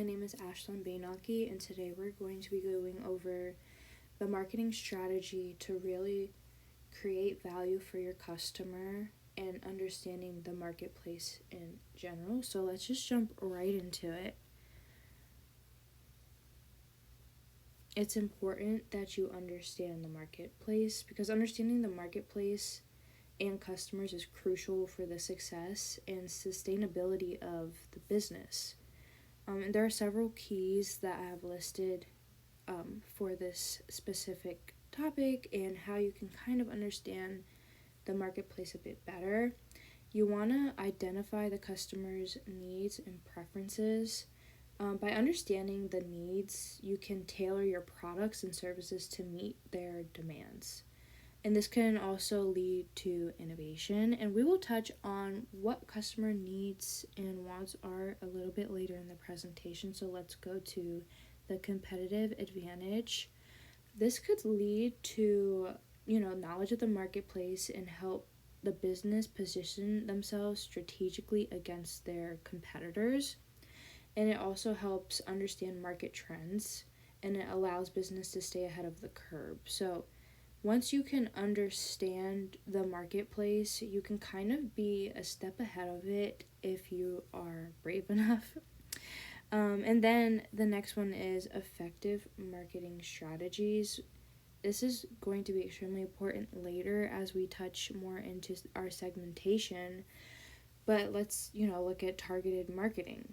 my name is Ashlyn Bainaki, and today we're going to be going over the marketing strategy to really create value for your customer and understanding the marketplace in general. So let's just jump right into it. It's important that you understand the marketplace because understanding the marketplace and customers is crucial for the success and sustainability of the business. And there are several keys that I have listed for this specific topic and how you can kind of understand the marketplace a bit better. You want to identify the customer's needs and preferences. By understanding the needs, you can tailor your products and services to meet their demands. And this can also lead to innovation. And we will touch on what customer needs and wants are a little bit later in the presentation. So let's go to the competitive advantage. This could lead to, knowledge of the marketplace and help the business position themselves strategically against their competitors. And it also helps understand market trends and it allows business to stay ahead of the curve. So once you can understand the marketplace, you can kind of be a step ahead of it if you are brave enough. And then the next one is effective marketing strategies. This is going to be extremely important later as we touch more into our segmentation. But let's, look at targeted marketing.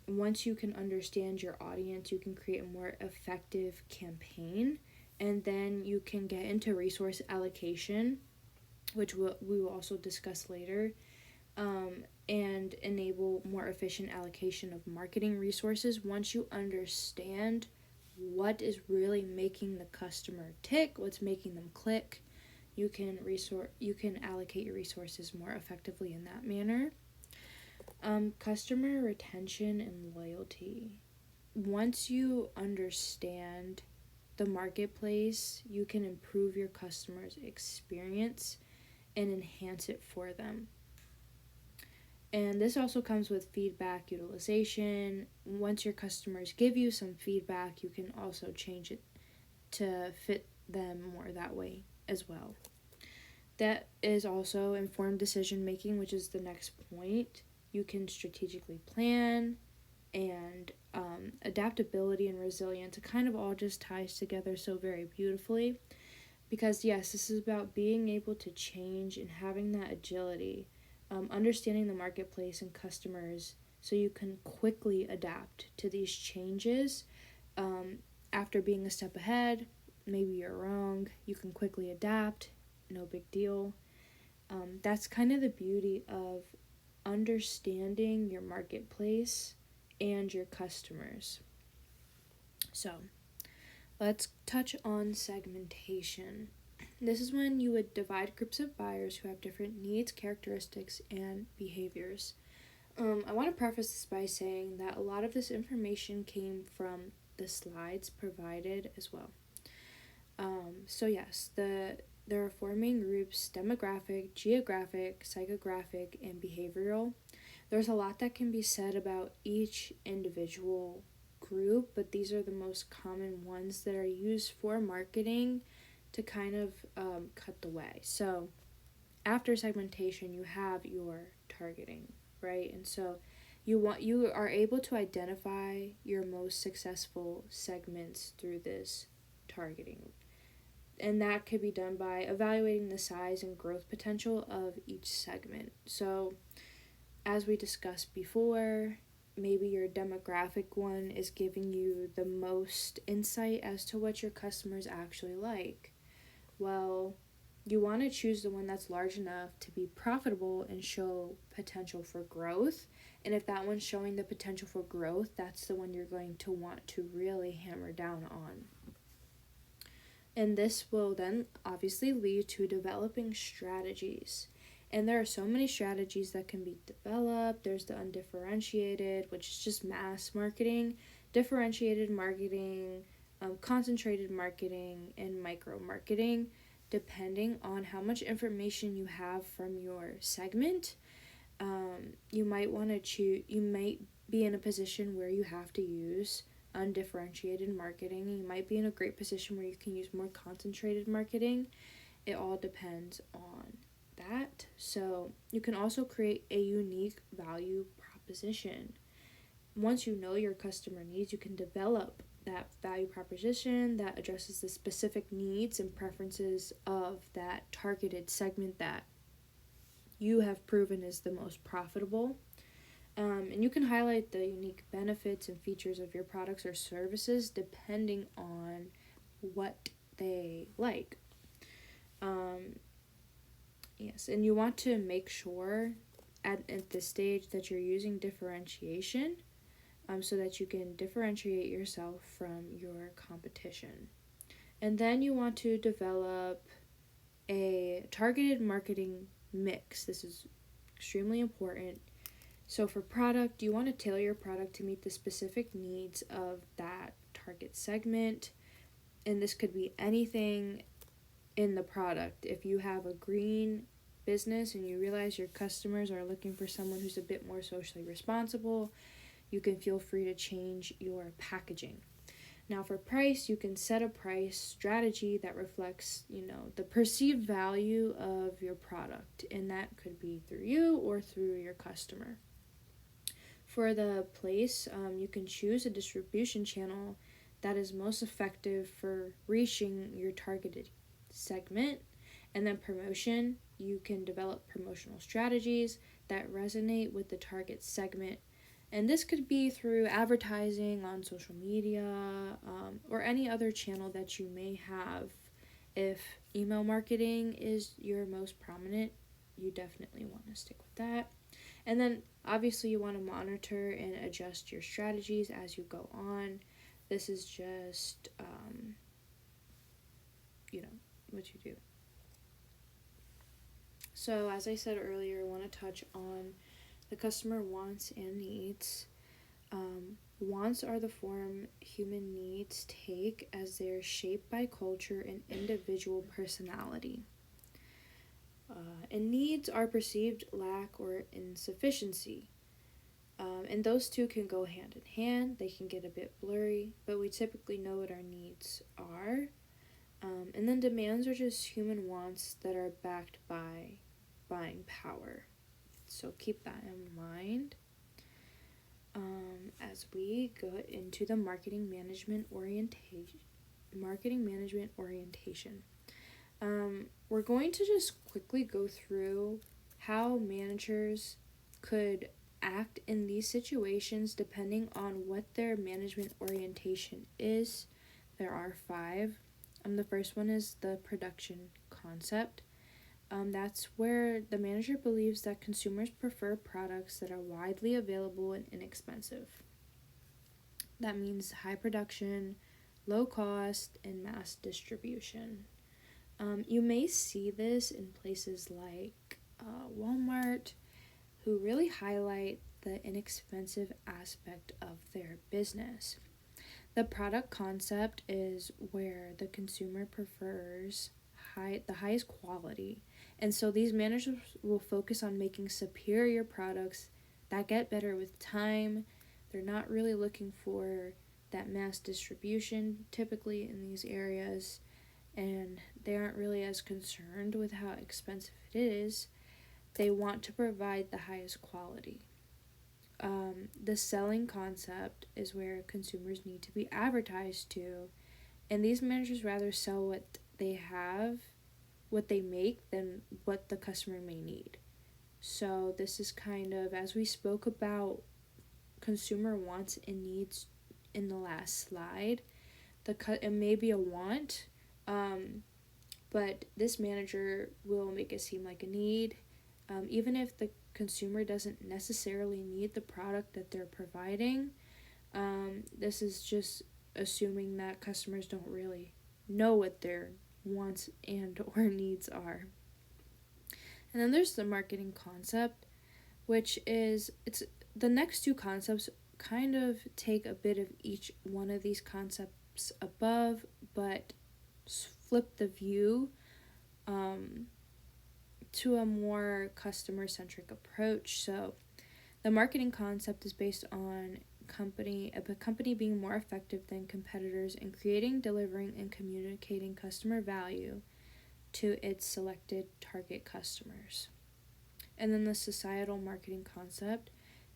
Once you can understand your audience, you can create a more effective campaign. And then you can get into resource allocation, which we will also discuss later, and enable more efficient allocation of marketing resources. Once you understand what is really making the customer tick, what's making them click, you can allocate your resources more effectively in that manner. Customer retention and loyalty. Once you understand the marketplace, you can improve your customers' experience and enhance it for them. And this also comes with feedback utilization. Once your customers give you some feedback, you can also change it to fit them more that way as well. That is also informed decision making, which is the next point. You can strategically plan, and adaptability and resilience. It kind of all just ties together so very beautifully because yes, this is about being able to change and having that agility, understanding the marketplace and customers so you can quickly adapt to these changes. After being a step ahead, maybe you're wrong, you can quickly adapt, no big deal. That's kind of the beauty of understanding your marketplace and your customers. So let's touch on segmentation. This is when you would divide groups of buyers who have different needs, characteristics, and behaviors. I want to preface this by saying that a lot of this information came from the slides provided as well. So yes, there are four main groups: demographic, geographic, psychographic, and behavioral. There's a lot that can be said about each individual group, but these are the most common ones that are used for marketing to kind of cut the way. So after segmentation, you have your targeting, right? And so you are able to identify your most successful segments through this targeting. And that could be done by evaluating the size and growth potential of each segment. So as we discussed before, maybe your demographic one is giving you the most insight as to what your customers actually like. Well, you want to choose the one that's large enough to be profitable and show potential for growth. And if that one's showing the potential for growth, that's the one you're going to want to really hammer down on. And this will then obviously lead to developing strategies. And there are so many strategies that can be developed. There's the undifferentiated, which is just mass marketing, differentiated marketing, concentrated marketing, and micro marketing, depending on how much information you have from your segment. You might be in a position where you have to use undifferentiated marketing. You might be in a great position where you can use more concentrated marketing. It all depends on that. So you can also create a unique value proposition. Once you know your customer needs, you can develop that value proposition that addresses the specific needs and preferences of that targeted segment that you have proven is the most profitable. And you can highlight the unique benefits and features of your products or services depending on what they like. Yes, and you want to make sure at this stage that you're using differentiation so that you can differentiate yourself from your competition. And then you want to develop a targeted marketing mix. This is extremely important. So for product, you want to tailor your product to meet the specific needs of that target segment. And this could be anything in the product. If you have a green business and you realize your customers are looking for someone who's a bit more socially responsible, you can feel free to change your packaging. Now for price, you can set a price strategy that reflects, the perceived value of your product, and that could be through you or through your customer. For the place, you can choose a distribution channel that is most effective for reaching your targeted segment. And then promotion, you can develop promotional strategies that resonate with the target segment. And this could be through advertising on social media or any other channel that you may have. If email marketing is your most prominent, you definitely want to stick with that. And then obviously you want to monitor and adjust your strategies as you go on. This is just, what you do. So as I said earlier, I want to touch on the customer wants and needs. Wants are the form human needs take as they are shaped by culture and individual personality. And needs are perceived lack or insufficiency. And those two can go hand in hand. They can get a bit blurry, but we typically know what our needs are. And then demands are just human wants that are backed by buying power. So keep that in mind as we go into the marketing management orientation. We're going to just quickly go through how managers could act in these situations depending on what their management orientation is. There are 5. The first one is the production concept. That's where the manager believes that consumers prefer products that are widely available and inexpensive. That means high production, low cost, and mass distribution. You may see this in places like Walmart, who really highlight the inexpensive aspect of their business. The product concept is where the consumer prefers the highest quality, and so these managers will focus on making superior products that get better with time. They're not really looking for that mass distribution typically in these areas, and they aren't really as concerned with how expensive it is. They want to provide the highest quality. The selling concept is where consumers need to be advertised to, and these managers rather sell what they have, what they make, than what the customer may need. So this is kind of, as we spoke about consumer wants and needs in the last slide, it may be a want, but this manager will make it seem like a need, even if the consumer doesn't necessarily need the product that they're providing. This is just assuming that customers don't really know what their wants and or needs are. And then there's the marketing concept, which is, it's the next 2 concepts kind of take a bit of each one of these concepts above, but flip the view to a more customer-centric approach. So The marketing concept is based on a company being more effective than competitors in creating, delivering, and communicating customer value to its selected target customers. And then the societal marketing concept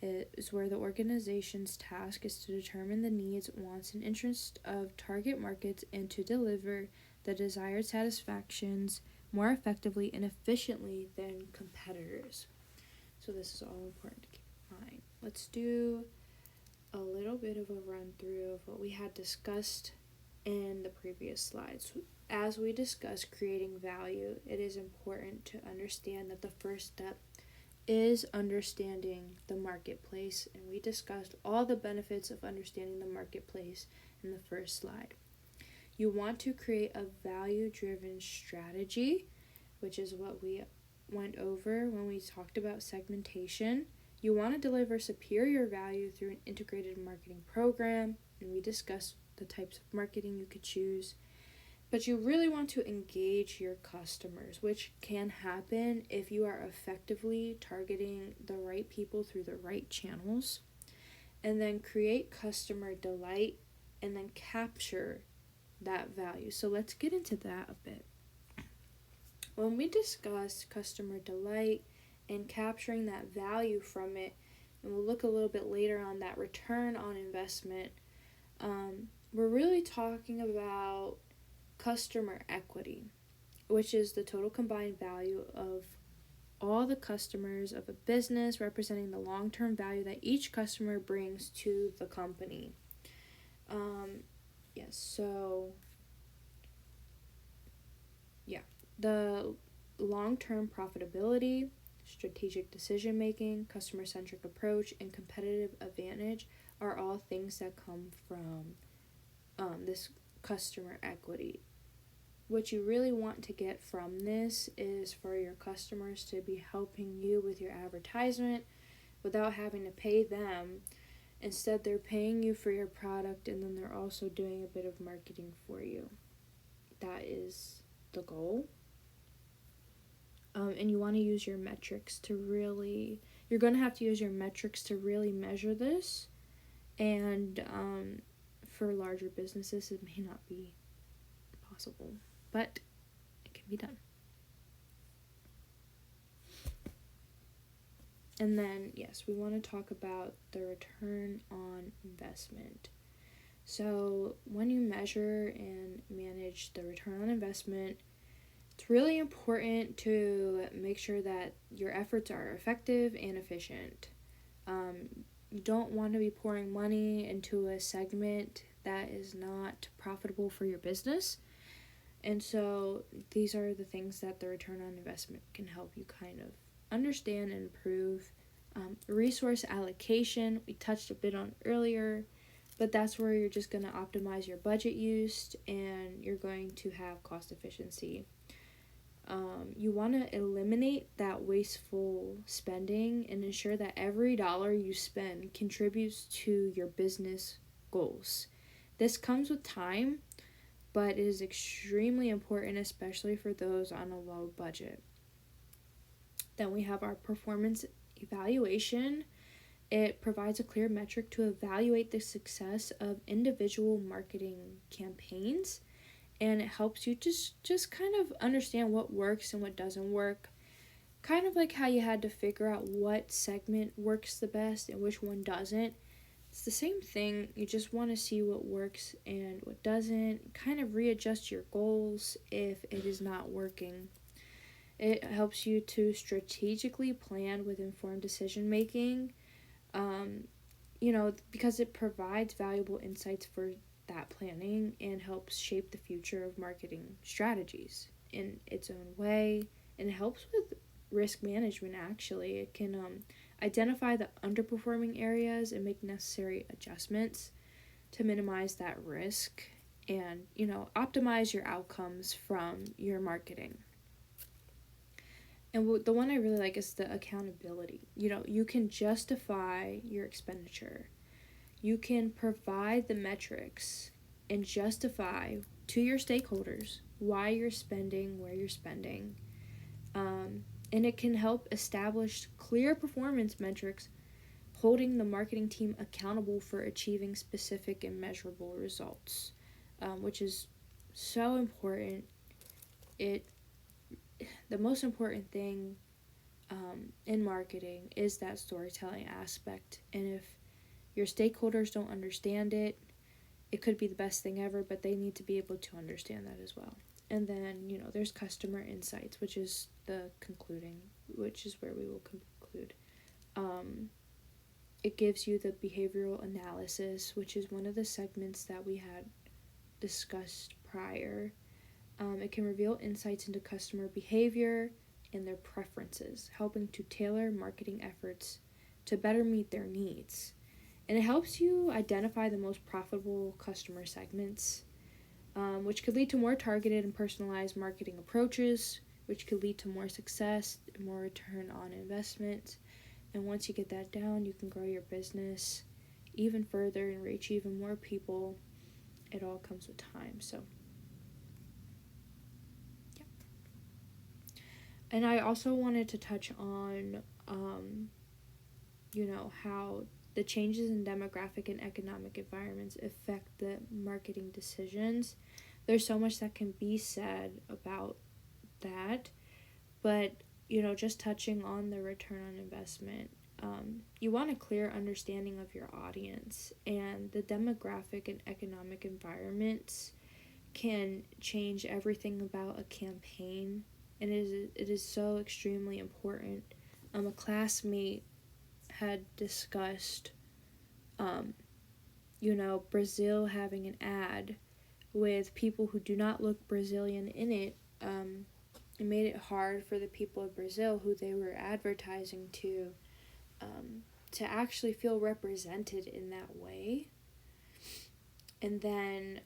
is where the organization's task is to determine the needs, wants, and interests of target markets and to deliver the desired satisfactions more effectively and efficiently than competitors. So this is all important to keep in mind. Let's do a little bit of a run through of what we had discussed in the previous slides. As we discussed creating value, it is important to understand that the first step is understanding the marketplace, and we discussed all the benefits of understanding the marketplace in the first slide. You want to create a value-driven strategy, which is what we went over when we talked about segmentation. You want to deliver superior value through an integrated marketing program, and we discussed the types of marketing you could choose. But you really want to engage your customers, which can happen if you are effectively targeting the right people through the right channels. And then create customer delight and then capture that value. So let's get into that a bit. When we discuss customer delight and capturing that value from it, and we'll look a little bit later on that return on investment, we're really talking about customer equity, which is the total combined value of all the customers of a business, representing the long-term value that each customer brings to the company. The long-term profitability, strategic decision-making, customer-centric approach, and competitive advantage are all things that come from this customer equity. What you really want to get from this is for your customers to be helping you with your advertisement without having to pay them. Instead, they're paying you for your product, and then they're also doing a bit of marketing for you. That is the goal. And you want to use your metrics to really, you're going to have to use your metrics to really measure this. And for larger businesses, it may not be possible, but it can be done. And then, yes, we want to talk about the return on investment. So when you measure and manage the return on investment, it's really important to make sure that your efforts are effective and efficient. You don't want to be pouring money into a segment that is not profitable for your business. And so these are the things that the return on investment can help you kind of understand and improve. Resource allocation, we touched a bit on earlier, but that's where you're just going to optimize your budget use and you're going to have cost efficiency. You want to eliminate that wasteful spending and ensure that every dollar you spend contributes to your business goals. This comes with time, but it is extremely important, especially for those on a low budget. Then we have our performance evaluation. It provides a clear metric to evaluate the success of individual marketing campaigns, and it helps you just kind of understand what works and what doesn't work. Kind of like how you had to figure out what segment works the best and which one doesn't. It's the same thing. You just want to see what works and what doesn't. Kind of readjust your goals if it is not working. It helps you to strategically plan with informed decision making, because it provides valuable insights for that planning and helps shape the future of marketing strategies in its own way. And it helps with risk management, actually. It can identify the underperforming areas and make necessary adjustments to minimize that risk and, optimize your outcomes from your marketing. And the one I really like is the accountability. You can justify your expenditure. You can provide the metrics and justify to your stakeholders why you're spending, where you're spending. And it can help establish clear performance metrics holding the marketing team accountable for achieving specific and measurable results, which is so important. The most important thing in marketing is that storytelling aspect, and if your stakeholders don't understand it, it could be the best thing ever, but they need to be able to understand that as well. And then, there's customer insights, which is where we will conclude. It gives you the behavioral analysis, which is one of the segments that we had discussed prior. It can reveal insights into customer behavior and their preferences, helping to tailor marketing efforts to better meet their needs. And it helps you identify the most profitable customer segments, which could lead to more targeted and personalized marketing approaches, which could lead to more success, more return on investment. And once you get that down, you can grow your business even further and reach even more people. It all comes with time. So, yeah. And I also wanted to touch on, how the changes in demographic and economic environments affect the marketing decisions. There's so much that can be said about that, but just touching on the return on investment, you want a clear understanding of your audience, and the demographic and economic environments can change everything about a campaign, and it is so extremely important. A classmate had discussed, Brazil having an ad with people who do not look Brazilian in it. It made it hard for the people of Brazil who they were advertising to actually feel represented in that way. And then,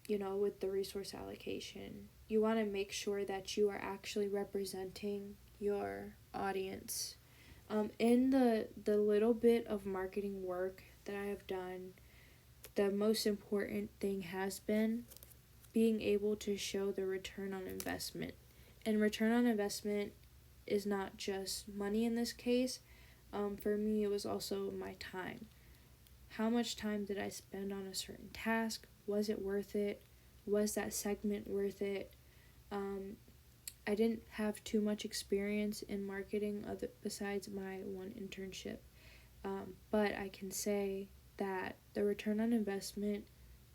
with the resource allocation, you want to make sure that you are actually representing your audience. In the little bit of marketing work that I have done, the most important thing has been being able to show the return on investment. And return on investment is not just money in this case. For me, it was also my time. How much time did I spend on a certain task? Was it worth it? Was that segment worth it? I didn't have too much experience in marketing besides my one internship. But I can say that the return on investment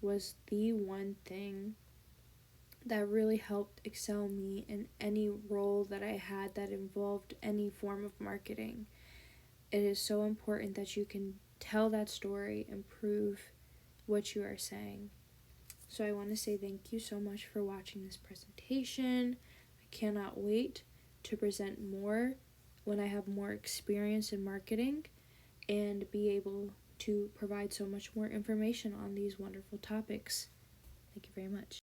was the one thing that really helped excel me in any role that I had that involved any form of marketing. It is so important that you can tell that story and prove what you are saying. So I want to say thank you so much for watching this presentation. I cannot wait to present more when I have more experience in marketing and be able to provide so much more information on these wonderful topics. Thank you very much.